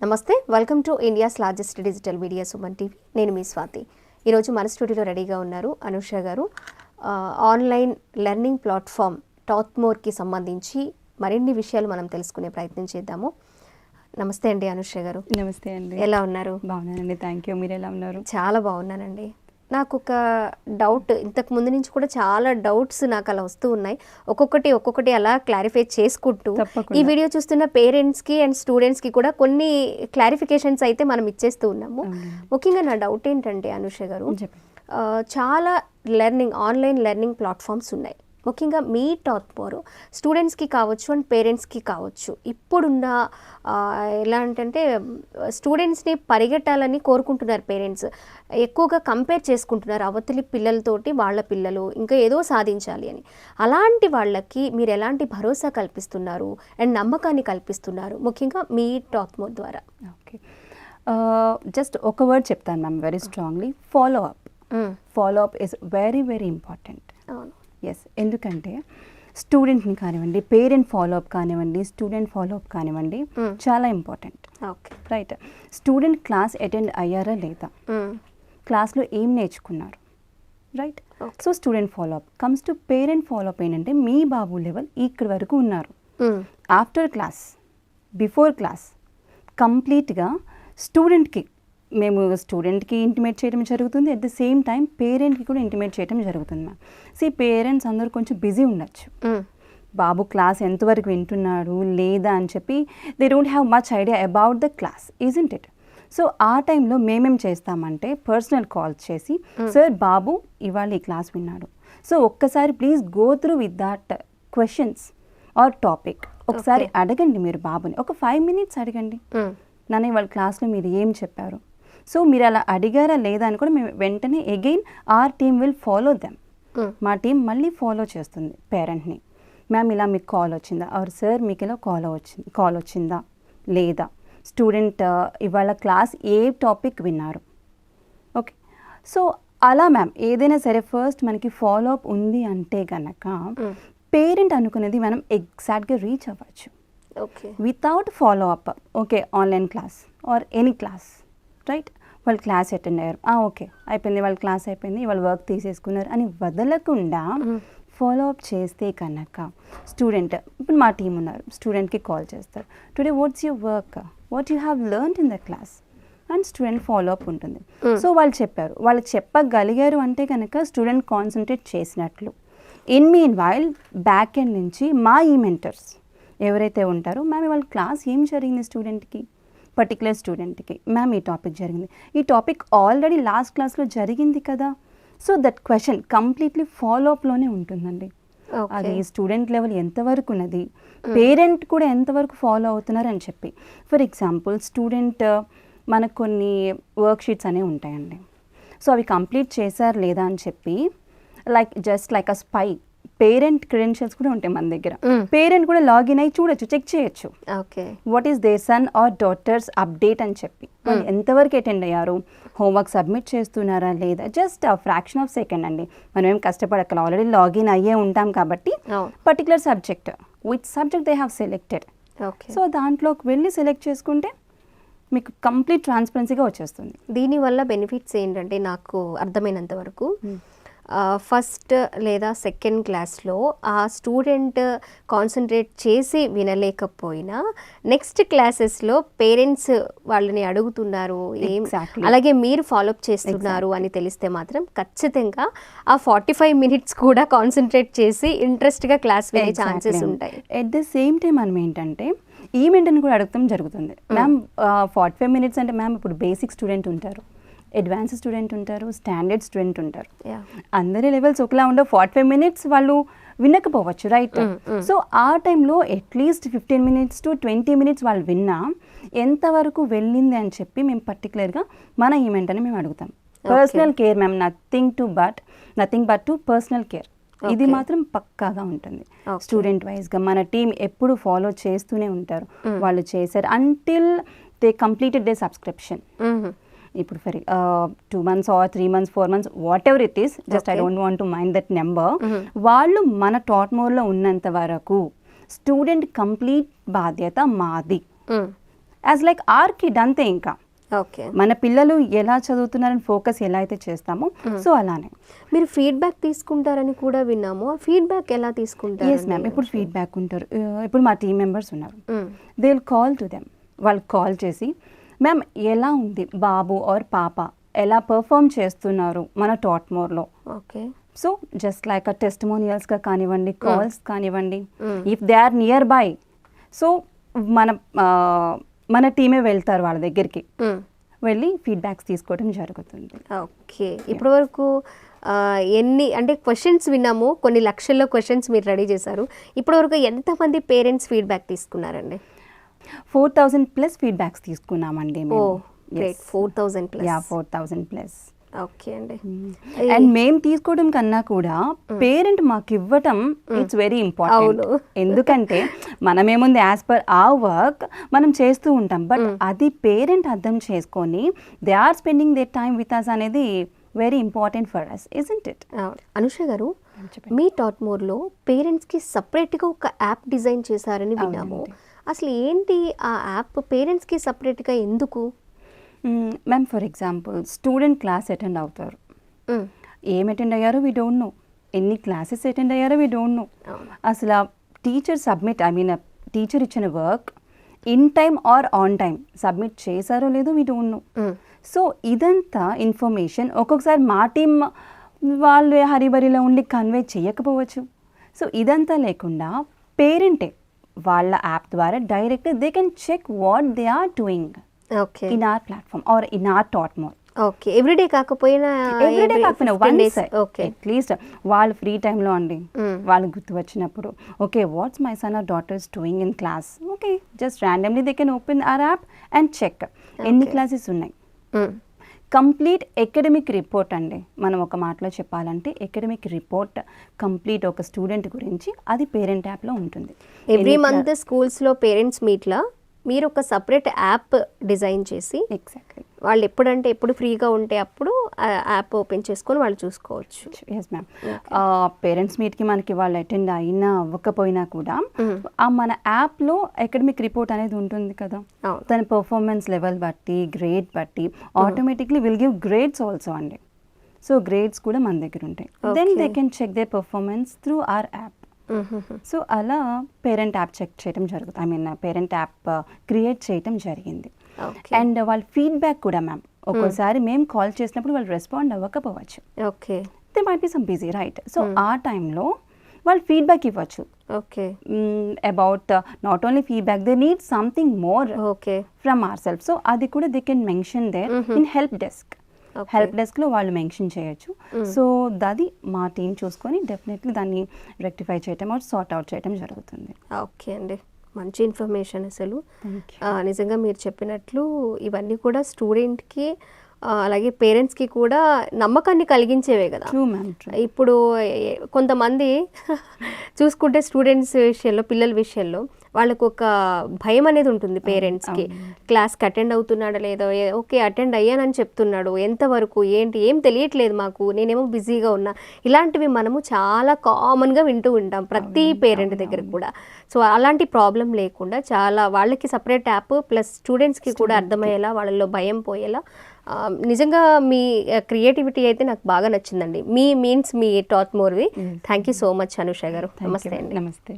నమస్తే, welcome to India's largest digital media Suman TV. నేను మీ స్వాతి. ఈరోజు మన స్టూడియోలో రెడీగా ఉన్నారు అనుష గారు. ఆన్లైన్ లెర్నింగ్ ప్లాట్ఫామ్ టాత్మోర్కి సంబంధించి మరిన్ని విషయాలు మనం తెలుసుకునే ప్రయత్నం చేద్దాము. నమస్తే అండి అనుష గారు. నమస్తే అండి. ఎలా ఉన్నారు? బాగున్నానండి, థ్యాంక్ యూ. మీరు ఎలా ఉన్నారు? చాలా బాగున్నానండి. నాకు ఒక డౌట్, ఇంతకు ముందు నుంచి కూడా చాలా డౌట్స్ నాకు అలా వస్తూ ఉన్నాయి. ఒక్కొక్కటి అలా క్లారిఫై చేసుకుంటూ ఈ వీడియో చూస్తున్న పేరెంట్స్కి అండ్ స్టూడెంట్స్కి కూడా కొన్ని క్లారిఫికేషన్స్ అయితే మనం ఇచ్చేస్తూ ఉన్నాము. ముఖ్యంగా నా డౌట్ ఏంటంటే అనుష గారు, చాలా ఆన్లైన్ లెర్నింగ్ ప్లాట్ఫామ్స్ ఉన్నాయి. ముఖ్యంగా మీ టాత్మోర్ స్టూడెంట్స్కి కావచ్చు అండ్ పేరెంట్స్కి కావచ్చు. ఇప్పుడున్న ఎలా అంటే స్టూడెంట్స్ని పరిగెట్టాలని కోరుకుంటున్నారు పేరెంట్స్. ఎక్కువగా కంపేర్ చేసుకుంటున్నారు అవతలి పిల్లలతోటి వాళ్ళ పిల్లలు ఇంకా ఏదో సాధించాలి అని. అలాంటి వాళ్ళకి మీరు ఎలాంటి భరోసా కల్పిస్తున్నారు అండ్ నమ్మకాన్ని కల్పిస్తున్నారు ముఖ్యంగా మీ టాత్మోర్ ద్వారా? ఓకే, జస్ట్ ఒక వర్డ్ చెప్తాను ma'am, very strongly. Follow up is very very important. అవును, ఎస్. ఎందుకంటే స్టూడెంట్ని కానివ్వండి, పేరెంట్ ఫాలోఅప్ కానివ్వండి, స్టూడెంట్ ఫాలోఅప్ కానివ్వండి, చాలా important. Okay, right. Student class attend అయ్యారా లేదా, క్లాస్లో ఏం నేర్చుకున్నారు, right. So student follow up comes to parent follow up. ఏంటంటే మీ బాబు లెవెల్ ఇక్కడి వరకు ఉన్నారు. ఆఫ్టర్ క్లాస్, బిఫోర్ క్లాస్ కంప్లీట్గా మేము స్టూడెంట్కి ఇంటిమేట్ చేయడం జరుగుతుంది. అట్ ద సేమ్ టైం పేరెంట్కి కూడా ఇంటిమేట్ చేయడం జరుగుతుంది మ్యామ్. పేరెంట్స్ అందరూ కొంచెం బిజీ ఉండొచ్చు. బాబు క్లాస్ ఎంతవరకు వింటున్నాడు లేదా అని చెప్పి they don't have much idea about the class, isn't it? So ఆ టైంలో మేమేం చేస్తామంటే పర్సనల్ కాల్ చేసి, సార్ బాబు ఇవాళ ఈ క్లాస్ విన్నాడు, సో ఒక్కసారి please go through with that questions or topic. ఒకసారి అడగండి మీరు బాబుని, ఒక 5 minutes అడగండి, నన్ను ఇవాళ క్లాస్లో మీరు ఏం చెప్పారు. సో మీరు అలా అడిగారా లేదా అని కూడా మేము వెంటనే again or team will follow them. మా టీం మళ్ళీ ఫాలో చేస్తుంది పేరెంట్ని. మ్యామ్ ఇలా మీకు కాల్ వచ్చిందా, ఆర్ సార్ మీకు ఇలా కాల్ వచ్చిందా లేదా, స్టూడెంట్ ఇవాళ క్లాస్ ఏ టాపిక్ విన్నారు. ఓకే, సో అలా మ్యామ్ ఏదైనా సరే ఫస్ట్ మనకి ఫాలో అప్ ఉంది అంటే కనుక పేరెంట్ అనుకునేది మనం ఎగ్జాక్ట్గా రీచ్ అవ్వచ్చు. Okay, without follow up. Okay, online class or any class, right, వాళ్ళు క్లాస్ అటెండ్ అయ్యారు, ఓకే అయిపోయింది, వాళ్ళ క్లాస్ అయిపోయింది, వాళ్ళు వర్క్ తీసేసుకున్నారు అని వదలకుండా ఫాలో అప్ చేస్తే కనుక స్టూడెంట్, ఇప్పుడు మా టీం ఉన్నారు, స్టూడెంట్కి కాల్ చేస్తారు, today what's your work, what you have learned in the class, and student follow up ఉంటుంది. సో వాళ్ళు చెప్పారు, వాళ్ళు చెప్పగలిగారు అంటే కనుక స్టూడెంట్ కాన్సన్ట్రేట్ చేసినట్లు. In mean while back end నుంచి మా ఈ మెంటర్స్ ఎవరైతే ఉంటారో, మ్యామ్ వాళ్ళ క్లాస్ ఏం జరిగింది స్టూడెంట్కి, పర్టికులర్ స్టూడెంట్కి, మ్యామ్ ఈ టాపిక్ జరిగింది, ఈ టాపిక్ ఆల్రెడీ లాస్ట్ క్లాస్లో జరిగింది కదా. So that question completely follow అప్లోనే ఉంటుందండి. అది స్టూడెంట్ లెవెల్ ఎంతవరకు ఉన్నది, పేరెంట్ కూడా ఎంతవరకు ఫాలో అవుతున్నారు అని చెప్పి. ఫర్ ఎగ్జాంపుల్ స్టూడెంట్ మనకు కొన్ని వర్క్ షీట్స్ అనేవి ఉంటాయండి. సో అవి కంప్లీట్ చేశారు లేదా అని చెప్పి just like a spy parent credentials కూడా ఉంటాయి మన దగ్గర. పేరెంట్ కూడా లాగిన్ అయ్యి చూడొచ్చు, చెక్ చేయొచ్చు, okay what is their son or daughters update అని చెప్పి, వాళ్ళు ఎంతవరకు అటెండ్ అయ్యారు, హోంవర్క్ సబ్మిట్ చేస్తున్నారా లేదా, జస్ట్ ఫ్రాక్షన్ ఆఫ్ సెకండ్ అండి. మనం ఏం కష్టపడక్కల, ఆల్రెడీ లాగిన్ అయ్యే ఉంటాం కాబట్టి particular subject, which subject they have selected, so దాంట్లోకి వెళ్ళి సెలెక్ట్ చేసుకుంటే మీకు కంప్లీట్ ట్రాన్స్పరెన్సీగా వచ్చేస్తుంది. దీనివల్ల బెనిఫిట్స్ ఏంటంటే నాకు అర్థమైనంత వరకు, ఫస్ట్ లేదా సెకండ్ క్లాస్లో ఆ స్టూడెంట్ కాన్సన్ట్రేట్ చేసి వినలేకపోయినా నెక్స్ట్ క్లాసెస్లో పేరెంట్స్ వాళ్ళని అడుగుతున్నారు ఏం, అలాగే మీరు ఫాలోఅప్ చేస్తున్నారు అని తెలిస్తే మాత్రం ఖచ్చితంగా ఆ 45 minutes కూడా కాన్సన్ట్రేట్ చేసి ఇంట్రెస్ట్గా క్లాస్ వినే ఛాన్సెస్ ఉంటాయి. ఎట్ ద సేమ్ టైం మనం ఏంటంటే ఈవెంట్ని కూడా అడగటం జరుగుతుంది. మ్యామ్ 45 minutes అంటే మ్యామ్ ఇప్పుడు బేసిక్ స్టూడెంట్ ఉంటారు, అడ్వాన్స్ స్టూడెంట్ ఉంటారు, స్టాండర్డ్ స్టూడెంట్ ఉంటారు, అందరి లెవెల్స్ ఒకలా ఉండవు. 45 minutes వాళ్ళు వినకపోవచ్చు, రైట్. సో ఆ టైంలో అట్లీస్ట్ 15 minutes to 20 minutes వాళ్ళు విన్నా ఎంతవరకు వెళ్ళింది అని చెప్పి మేము పర్టికులర్గా మన ఈవెంట్ అని మేము అడుగుతాం. Personal care ma'am, nothing but to personal care, ఇది మాత్రం పక్కాగా ఉంటుంది. స్టూడెంట్ వైజ్గా మన టీం ఎప్పుడు ఫాలో చేస్తూనే ఉంటారు. వాళ్ళు చేశారు until they completed they subscription. ఇప్పుడు for 2 months or 3 months, 4 months, whatever it is, just I don't want to mind that number. వాళ్ళు మన టాట్మోర్లో ఉన్నంత వరకు స్టూడెంట్ కంప్లీట్ బాధ్యత మాది. యాజ్ లైక్ ఆర్ కిడ్ అంతే. ఇంకా ఓకే, మన పిల్లలు ఎలా చదువుతున్నారని ఫోకస్ ఎలా అయితే చేస్తామో సో అలానే. మీరు ఫీడ్బ్యాక్ తీసుకుంటారని కూడా విన్నాము. ఫీడ్బ్యాక్ ఎలా తీసుకుంటారు? ఎస్ మ్యామ్, ఇప్పుడు ఫీడ్బ్యాక్ ఉంటారు. ఇప్పుడు మా టీమ్ మెంబర్స్ ఉన్నారు, they will call to them. వాళ్ళు కాల్ చేసి మ్యామ్ ఎలా ఉంది బాబు ఆర్ పాప, ఎలా పర్ఫామ్ చేస్తున్నారు మన టాట్మోర్లో. ఓకే, సో జస్ట్ లైక్ టెస్టిమోనియల్స్గా కానివ్వండి, కాల్స్ కానివ్వండి, if they are nearby, సో మన టీమే వెళ్తారు వాళ్ళ దగ్గరికి, వెళ్ళి ఫీడ్బ్యాక్స్ తీసుకోవడం జరుగుతుంది. ఓకే, ఇప్పటి వరకు ఎన్ని అంటే క్వశ్చన్స్ విన్నాము, కొన్ని లక్షల్లో క్వశ్చన్స్ మీరు రెడీ చేశారు. ఇప్పటివరకు ఎంతమంది పేరెంట్స్ ఫీడ్బ్యాక్ తీసుకున్నారండి? 4,000+ ఫీడ్బ్యాక్స్ తీసుకున్నామండి మేము. 4,000+. ఓకే అండి. అండ్ మేము తీసుకోవడం కన్నా కూడా పేరెంట్ మాకు ఇవ్వటం ఇట్స్ వెరీ ఇంపార్టెంట్. ఎందుకంటే మనమేముంది యాజ్ పర్ ఆ వర్క్ మనం చేస్తూ ఉంటాం, బట్ అది పేరెంట్ అర్థం చేసుకొని they are spending the time with us అనేది very important for us, isn't it? Anusha garu, మీ టాట్మోర్లో పేరెంట్స్కి సపరేట్గా ఒక యాప్ డిజైన్ చేశారని విన్నాము. అసలు ఏంటి ఆ యాప్? పేరెంట్స్కి సపరేట్గా ఎందుకు? Ma'am, for example student class attend అవుతారు, ఏం అటెండ్ అయ్యారో వీ డోంట్ నో, ఎన్ని క్లాసెస్ అటెండ్ అయ్యారో వీ డోంట్ నో. అసలు టీచర్ టీచర్ ఇచ్చిన work in time or on time submit చేశారో లేదో వీ డోంట్ నో. సో ఇదంతా ఇన్ఫర్మేషన్ ఒక్కొక్కసారి మా టీమ్ వాళ్ళు హరిబరిలో ఉండి కన్వే చేయకపోవచ్చు. సో ఇదంతా లేకుండా పేరెంటే వాళ్ళ యాప్ ద్వారా direct they can check what they are doing in our platform or in our టాట్మోర్. ఓకే, ఎవ్రీడే కాకపోయినా అట్లీస్ట్ వాళ్ళు ఫ్రీ టైంలో అండి, వాళ్ళు గుర్తు వచ్చినప్పుడు okay what's my son or daughters doing in class, okay just randomly they can open our app and check ఎన్ని classes ఉన్నాయి. కంప్లీట్ అకాడమిక్ రిపోర్ట్ అండి, మనం ఒక మాటలో చెప్పాలంటే అకాడమిక్ రిపోర్ట్ కంప్లీట్ ఒక స్టూడెంట్ గురించి అది పేరెంట్ యాప్లో ఉంటుంది. ఎవ్రీ మంత్ స్కూల్స్లో పేరెంట్స్ మీట్లో మీరు ఒక సపరేట్ యాప్ డిజైన్ చేసి ఎగ్జాక్ట్లీ వాళ్ళు ఎప్పుడు ఫ్రీగా ఉంటే అప్పుడు యాప్ ఓపెన్ చేసుకొని వాళ్ళు చూసుకోవచ్చు. ఎస్ మ్యామ్, పేరెంట్స్ మీట్కి మనకి వాళ్ళు అటెండ్ అయినా అవ్వకపోయినా కూడా మన యాప్లో అకాడమిక్ రిపోర్ట్ అనేది ఉంటుంది కదా, తన పర్ఫార్మెన్స్ లెవెల్ బట్టి గ్రేడ్ బట్టి automatically will give grades also అండి. సో గ్రేడ్స్ కూడా మన దగ్గర ఉంటాయి, then they can check they performance through our app. So అలా పేరెంట్ యాప్ చెక్ చేయడం జరుగుతుంది, పేరెంట్ యాప్ క్రియేట్ చేయడం జరిగింది. అండ్ వాళ్ళ ఫీడ్బ్యాక్ కూడా మ్యామ్ ఒక్కోసారి మేము కాల్ చేసినప్పుడు వాళ్ళు రెస్పాండ్ అవ్వకపోవచ్చు, okay they might be some busy right. So ఆ టైంలో వాళ్ళు ఫీడ్బ్యాక్ ఇవ్వచ్చు. Okay, about not only feedback, they need something more from our self. So అది కూడా they can mention there in help desk. Help డెస్క్లో వాళ్ళు mention చేయొచ్చు. So అది మా టీం చూసుకొని డెఫినెట్లీ దాన్ని రెక్టిఫై చేయటం ఆర్ సార్ట్ అవుట్ చేయటం జరుగుతుంది. ఓకే అండి, మంచి ఇన్ఫర్మేషన్. అసలు నిజంగా మీరు చెప్పినట్లు ఇవన్నీ కూడా స్టూడెంట్కి అలాగే పేరెంట్స్కి కూడా నమ్మకాన్ని కలిగించేవే కదా. ఇప్పుడు కొంతమంది చూసుకుంటే స్టూడెంట్స్ విషయంలో, పిల్లల విషయంలో వాళ్ళకు ఒక భయం అనేది ఉంటుంది పేరెంట్స్కి. క్లాస్కి అటెండ్ అవుతున్నాడా లేదో, ఓకే అటెండ్ అయ్యానని చెప్తున్నాడు, ఎంతవరకు ఏంటి ఏం తెలియట్లేదు మాకు, నేనేమో బిజీగా ఉన్నా, ఇలాంటివి మనము చాలా కామన్గా వింటూ ఉంటాం ప్రతి పేరెంట్ దగ్గర కూడా. సో అలాంటి ప్రాబ్లం లేకుండా చాలా వాళ్ళకి సపరేట్ యాప్ ప్లస్ స్టూడెంట్స్కి కూడా అర్థమయ్యేలా, వాళ్ళలో భయం పోయేలా నిజంగా మీ క్రియేటివిటీ అయితే నాకు బాగా నచ్చిందండి. మీ టాట్మోర్వి. Thank you so much Anusha garu. నమస్తే అండి. నమస్తే.